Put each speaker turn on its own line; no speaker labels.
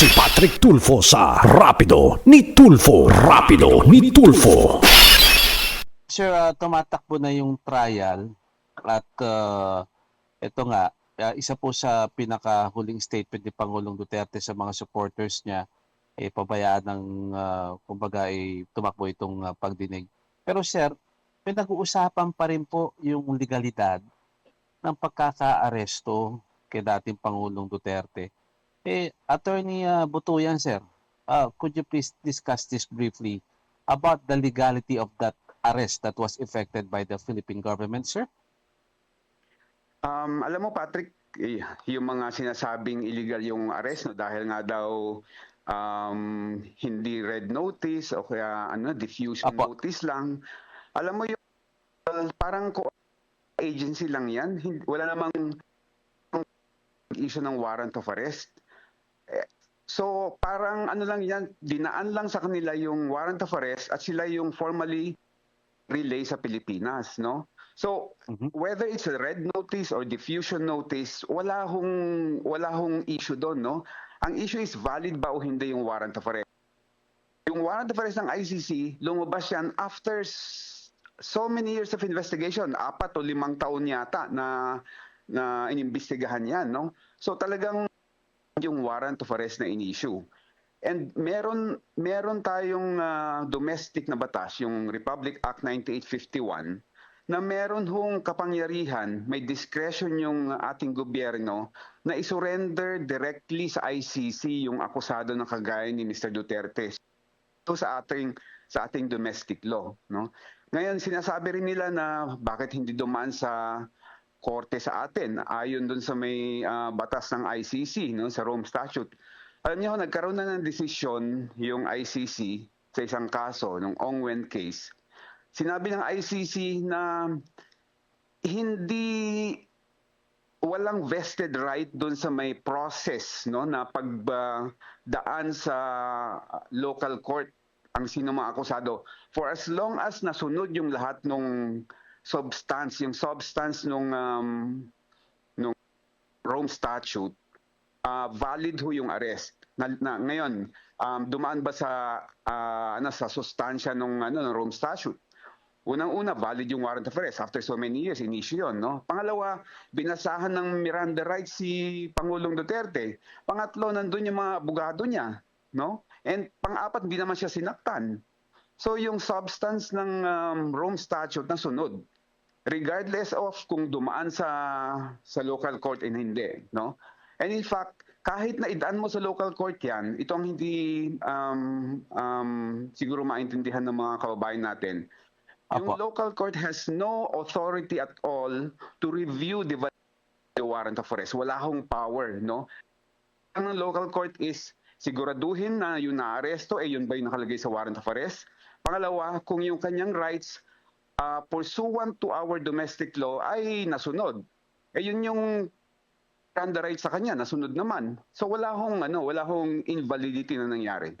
si Patrick Tulfo sa Rapido ni Tulfo. Rapido ni Tulfo.
Sir, tumatakbo na yung trial at ito nga, isa po sa pinakahuling statement ni Pangulong Duterte sa mga supporters niya, pabayaan ng kumbaga tumakbo itong pagdinig. Pero sir, pinag-uusapan pa rin po yung legalidad ng pagkaka-aresto kay dating Pangulong Duterte. Attorney Butuyan, sir, could you please discuss this briefly about the legality of that arrest that was effected by the Philippine government, sir?
Alam mo Patrick, yung mga sinasabing illegal yung arrest no, dahil nga daw hindi red notice o kaya diffusion
Apo.
notice lang. Alam mo yung parang agency lang yan. Wala namang issue ng warrant of arrest. So parang lang yan, dinaan lang sa kanila yung warrant of arrest at sila yung formally relay sa Pilipinas, no? So whether it's a red notice or diffusion notice, wala hong issue doon, no? Ang issue is valid ba o hindi yung warrant of arrest. Yung warrant of arrest ng ICC, lumabas yan after so many years of investigation, 4 o 5 taon yata na inimbestigahan yan, no? So talagang yung warrant of arrest na in-issue. And meron tayong domestic na batas, yung Republic Act 9851, na meron hong kapangyarihan, may discretion yung ating gobyerno na isurrender directly sa ICC yung akusado ng kagaya ni Mr. Duterte. Ito sa ating domestic law, no? Ngayon sinasabi rin nila na bakit hindi dumaan sa korte sa atin ayon dun sa may batas ng ICC, no, sa Rome Statute. Alam niyo, nagkaroon na ng desisyon yung ICC sa isang kaso, ng Ongwen case. Sinabi ng ICC na walang vested right doon sa may process, no, na pagdaan sa local court ang sino mga akusado. For as long as nasunod yung lahat ng substance, yung substance nung Rome Statute, valid ho yung arrest. Ngayon, dumaan ba sa sustansya ng Rome Statute? Unang-una, valid yung warrant of arrest. After so many years, in-issue yun, no? Pangalawa, binasahan ng Miranda rights si Pangulong Duterte. Pangatlo, nandun yung mga abogado niya, no? And pang-apat, hindi naman siya sinaktan. So yung substance ng Rome Statute na sunod, regardless of kung dumaan sa local court and hindi, no? And in fact, kahit na idaan mo sa local court yan, ito ang hindi siguro maintindihan ng mga kababayan natin. Yung local court has no authority at all to review the warrant of arrest. Wala hong power, no? Ang local court is siguraduhin na yung naaresto, yun ba yung nakalagay sa warrant of arrest? Pangalawa, kung yung kanyang rights pursuant to our domestic law ay nasunod. Yun yung Miranda rights sa kanya, nasunod naman. So wala hong invalidity na nangyari.